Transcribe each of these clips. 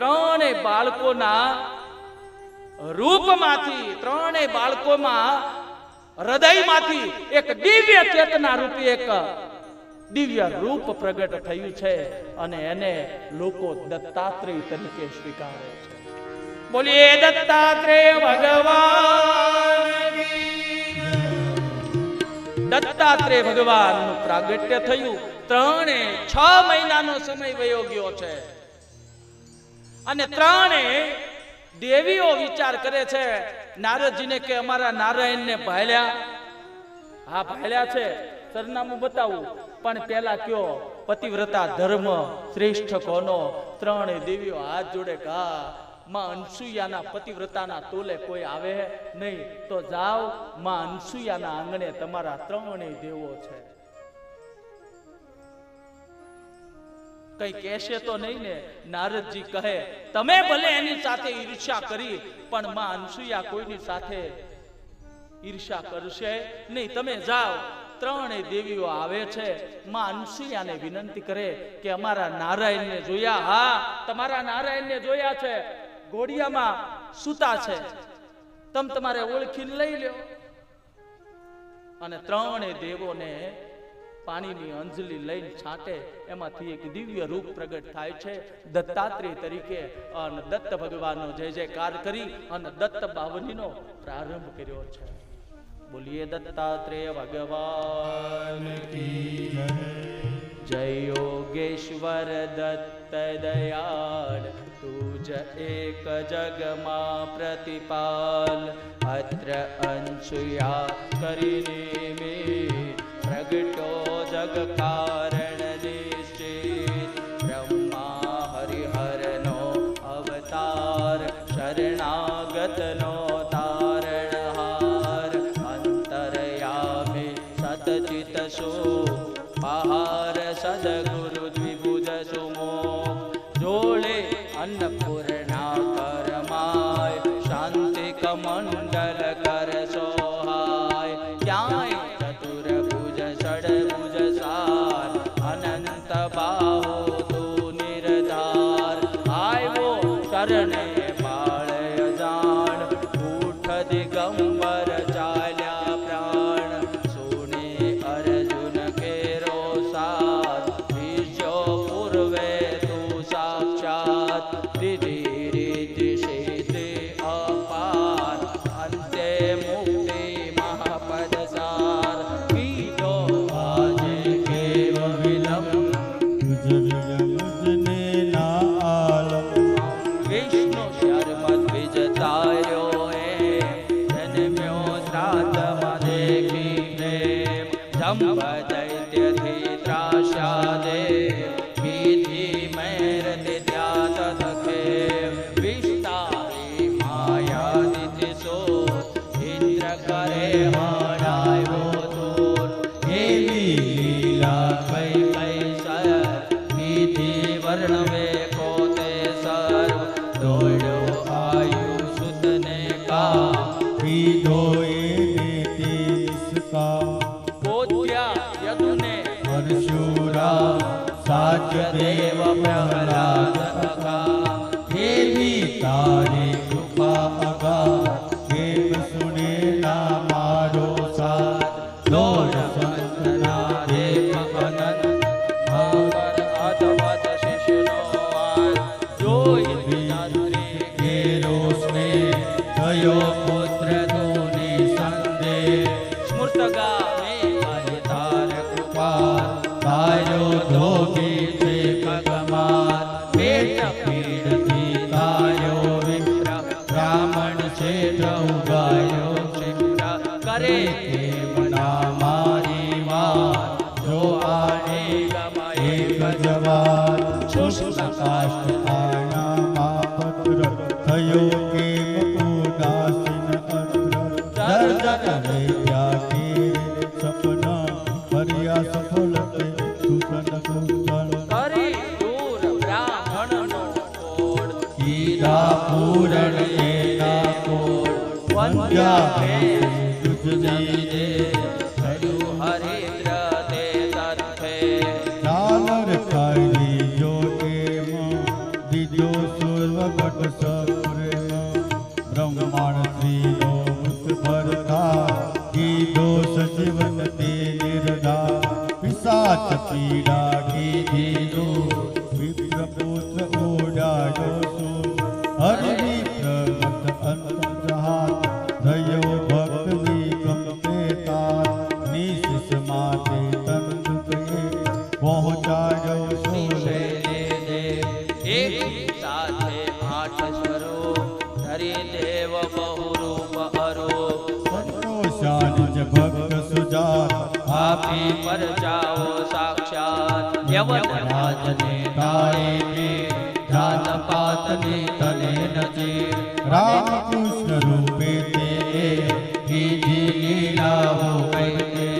ત્રણેય બાળકોના રૂપમાંથી, ત્રણેય બાળકોમાં હૃદયમાંથી એક દિવ્ય ચેતના રૂપી એક દિવ્ય રૂપ પ્રગટ થયું છે અને એને લોકો દત્તાત્રેય તરીકે સ્વીકારે છે. બોલીએ દત્તાત્રેય ભગવાન. દત્તાત્રેય ભગવાનનું પ્રાગટ્ય થયું. 6 મહિનાનો સમય વયો ગયો છે અને ત્રણેય દેવીઓ વિચાર કરે છે નારદજીને કે અમારા નારાયણને ભાળ્યા? હા ભાળ્યા છે, સરનામું બતાવું, પણ પેલા કયો પતિવ્રતા ધર્મ શ્રેષ્ઠ કોનો? ત્રણેય દેવીઓ હાથ જોડે કા માં અનસુયાના પતિવ્રતાના તોલે કોઈ આવે નહીં તો જાઓ માં અનસુયાના આંગણે તમારા ત્રણેય દેવો છે. કઈ કહેશે તો નહીં ને? નારદજી કહે તમે ભલે એની સાથે ઈર્ષ્યા કરી પણ માં અનસુયા કોઈની સાથે ઈર્ષ્યા કરશે નહીં. તમે જાઓ. ત્રણેય દેવીઓ આવે છે. માં અનસુયાને વિનંતી કરે કે અમારા નારાયણને જોયા? હા તમારા નારાયણને જોયા છે, ઘોડિયામાં સૂતા છે, તમે તમારે ઓળખીને લઈ લ્યો. અને ત્રણેય દેવોને પાણીની અંજલિ લઈને છાંટે, એમાંથી એક દિવ્ય રૂપ પ્રગટ થાય છે દત્તાત્રેય તરીકે. અને દત્ત ભગવાનનો જય જયકાર કરી અને દત્ત બાવનીનો પ્રારંભ કર્યો છે. બોલીએ દત્તાત્રેય ભગવાન કી જય. જય યોગેશ્વર દત્ત દયાળ તુજ એક જગમાં પ્રતિપાલ. અત્ર અંશુયા કરીને પ્રગટો જગ કારણ નિશ્ચિત. બ્રહ્મા હરિહરનો અવતાર શરણાગતનો તારણહાર. અંતરયામી સતચિત સુપહાર સદગુરુ દ્વિભુજ સુમુખ. જોડે અન્નપૂર્ણા કરમાય શાંતિ કમંડલ કર સોહાય. ક્યાંય ચતુર્ભુજ ષડભુજ સાર અનંત બાહુ તું નિર્ધાર. આવ્યો શરણે બાળય જાણ ઉઠ દિગંબર ચાલ્યા પ્રાણ. સુને અર્જુન કેરો સાથ વિજ્યો પૂર્વે તું સાક્ષાત. દીદી રીતિ સિદ્ધિ અપાર અંતે મુક્તિ મહાપદ સાર. કીધો આજે કેવ વિલંબ મુજને ના આલમ. વિષ્ણુ શર્મદ વિજતાયો જન્મ્યો શ્રાદ્ધમાં દેખી પ્રેમ. જંબ દૈત્યથી ત્રાસ્યા દેવ વિધિ મેર દિત્યા તથકે. વિસ્તારી માયાદિતિ સો ઇન્દ્ર કરે હરાયો દૂર. એવી લીલા કઈ કઈ સર વિધિ વર્ણવે કોતે સર્વ. દોડ્યો આયુ સુતને કા પીધો એને તિસ્કા. બોધ્યા યદુને પરશુરા સાચ દેવ પ્રહલાદ અકા. એવી તારી કૃપા અગા કેમ સુને ના મારો સાથ. દોડ સંતના દેવ અનંત અવર અધવત શિશુનો વાલ. જોઈ વિનાત્રી ઘેરો સ્નેહ થયો પુત્ર તું નિસંદેહ. સ્મૃતગામે તાર કૃપા તારો ધોગી છે પગમાર. પેટ પીડથી તારો વિપ્ર બ્રાહ્મણ છે ઉગાયો. કરે કેવના મારી વાત જો આને એક જવાર. શુષ્કાષ્ટ આણામાં પત્ર થયો કેમ ઉદાસીન અત્ર. દર્દન રહ્યા કે સપના હરિયા સફળ તે સૂતન કુંતન. કરી દૂર બ્રાહ્મણનો કોડ. કીધા પૂરણ એના કોડ. વંદ્યા તુજની દે હર્યું હરિદ્ર તે તરફે. ડાલર કાઢી જો કેમ દીજો સુર વગટ સપુરેમાં બ્રહ્માંડ શ્રીનો મુત ભરતા કીધો સજીવન તે નિર્ધા પિશાચ પીડા કીધીનો વિપ્રપુત્ર ઓડાયો સુર હરિમિત્ર મત અંતરહાર થયો ભક્ત વિકંપે તાર નિશિષ માતે તંતુકે પહોંચાયો સુર એક સાથે આઠ સ્વરો ધરી દેવ બહુરૂપ અરૂપ સંતોષાનિજ ભક્ત સુજાત આપી પર જાઓ સાક્ષાત યવન રાજને તારે જાત પાતને તને નચે રામકૃષ્ણ રૂપે તે કીધી લીલાઓ કહીને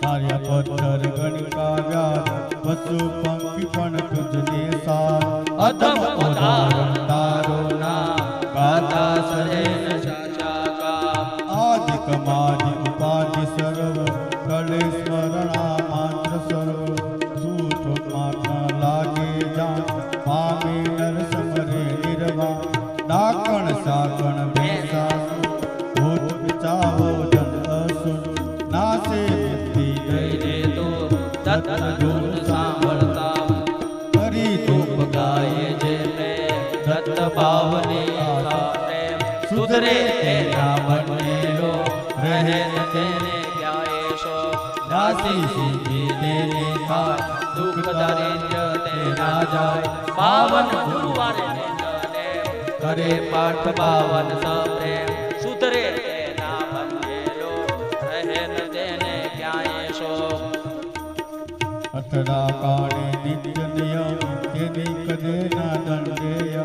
કાર્ય પથ્થર ગણિકા વ્યાસ પશુ પંખી પણ તુજને સાર અધમ ઉદાહરણ તારો ના ગાતા સરેન આદિ કમાદિ ઉપાધિ સર્વ કલે સ્મરણા માત્ર સર્વ સૂતો માત્ર લાગે જાન પામે નર સમરે નિર્વા ડાકણ સાકણ ભેસાસુ ભૂત બચાવો જન અસુર નાસે મુક્તિ દઈને તો તત્ ગુણ સાંભળતા કરી તો ગાય જે દત્ત ભાવની આશા પ્રેમ સુધરે તેના બનેલો રહે ન તેને ક્યાંય દાસી સીધી તેને થાય દુઃખ દારિદ્ર્ય તે ના જાય પાવન ગુરુવારે નિંદને કરે પાઠ પાવન સપ્રેમ સુધરે તેના બનેલો રહે ન તેને ક્યાંય શોક અથડા કાળે નિત્ય નિયમ તેની કદે ના દંડેય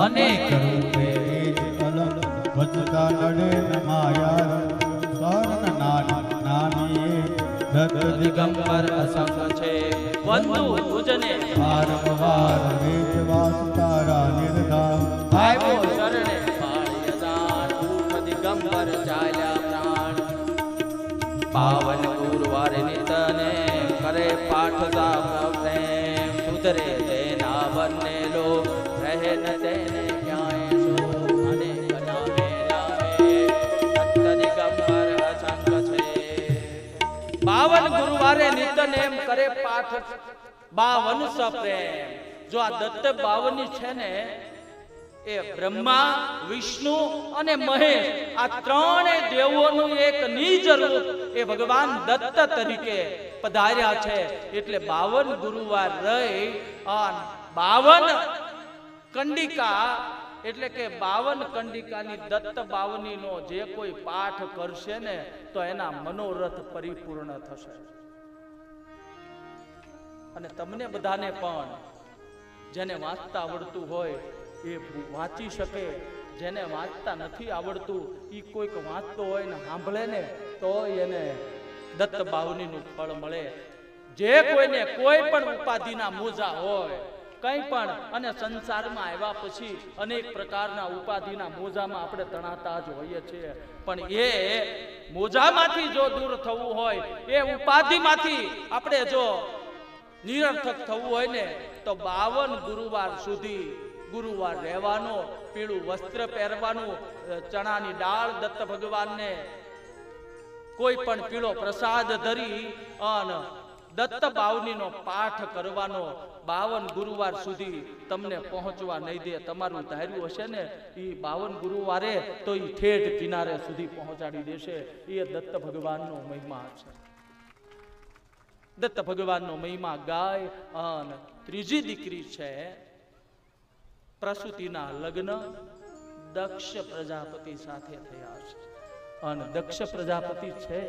અનેક રૂપે એજ અલગ વચતા લડે ન માયા સ્વર્ણ નાની નાની દત્ત દિગંબર અસંગ છે વંદુ તુજને વારંવાર વેદ વાસ તારા નિર્ધાર આવ્યો શરણે પાળ્ય દાન ઉઠ દિગંબર ચાલ્યા પ્રાણ પાવન ગુરુવારે નિતને કરે પાઠ સામ પ્રેમ સુધરે તેના બનેલો રહે ન તેને ક્યાંય શો અને બનાવે લાવે દત્ત દિગંબર અસંગ છે પાવન ગુરુવારે નિતનેમ કરે પાઠ 52 સપ્રેમ જો આ દત્ત 52 છે ને એ બ્રહ્મા વિષ્ણુ અને મહેશ આ ત્રણેય દેવોનું એક નિજ રૂપ એ ભગવાન દત્ત તરીકે પધાર્યા છે એટલે 52 ગુરુવાર રહી અને 52 કંડિકા એટલે કે 52 કંડિકાની દત્ત 52 નો જે કોઈ પાઠ કરશે ને તો એના મનોરથ પરિપૂર્ણ થશે અને તમને બધાને પણ જેને વાંચતા આવડતું હોય એ વાંચી શકે જેને વાંચતા નથી આવડતું એ કોઈક વાંચતો હોય ને સાંભળે ને તો એને દત્ત 52 નું ફળ મળે જે કોઈને કોઈ પણ ઉપાધિના મોજા હોય કંઈ પણ અને સંસારમાં આવ્યા પછી અનેક પ્રકારના ઉપાધિના મોજામાં આપણે તણાતા જ હોઈએ છીએ પણ એ મોજામાંથી જો દૂર થવું હોય એ ઉપાધિમાંથી આપણે જો નિરર્થક થવું હોય ને તો 52 ગુરુવાર સુધી ગુરુવાર રહેવાનો પીળું વસ્ત્ર પહેરવાનું ચણાની દાળ દત્ત ભગવાનને કોઈ પણ પીળો પ્રસાદ ધરી અને દત્ત 52 નો પાઠ કરવાનો 52 ગુરુવાર સુધી તમને પહોંચવા નહીં દે તમારું ધાર્યું હશે ને એ 52 ગુરુવારે તો એ ઠેઠ કિનારે સુધી પહોંચાડી દેશે એ દત્ત ભગવાનનો મહિમા છે દત્ત ભગવાનનો મહિમા ગાય અને ત્રીજી દીકરી છે પ્રસૂતિના લગ્ન દક્ષ પ્રજાપતિ સાથે થયા છે અને દક્ષ પ્રજાપતિ છે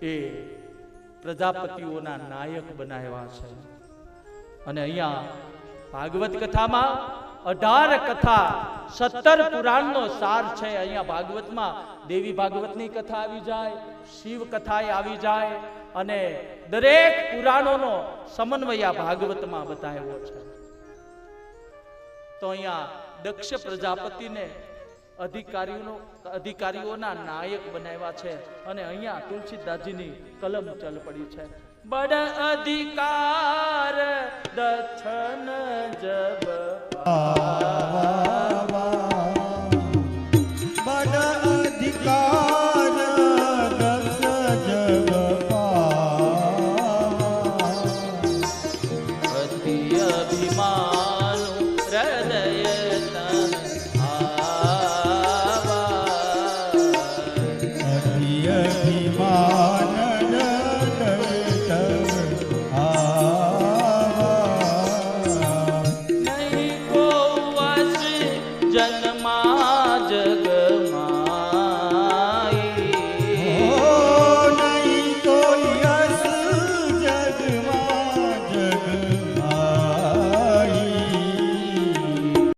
એ પ્રજાપતિઓના નાયક બનાવ્યા છે અને અહીંયા ભાગવત કથામાં 18 કથા 17 પુરાણનો સાર છે અહીંયા ભાગવતમાં દેવી ભાગવતની કથા આવી જાય શિવ કથા આવી જાય અને દરેક પુરાણોનો સમન્વય ભાગવતમાં બતાવ્યો છે તો અહીંયા દક્ષ પ્રજાપતિને અધિકારીઓના નાયક બનાવ્યા છે અને અહીંયા તુલસીદાસજીની કલમ ચલ પડી છે બડ અધિકાર દક્ષન જબ બડ અધિકાર દક્ષ જગ અતિ અભિમાન હૃદય તન આવા અભિમાન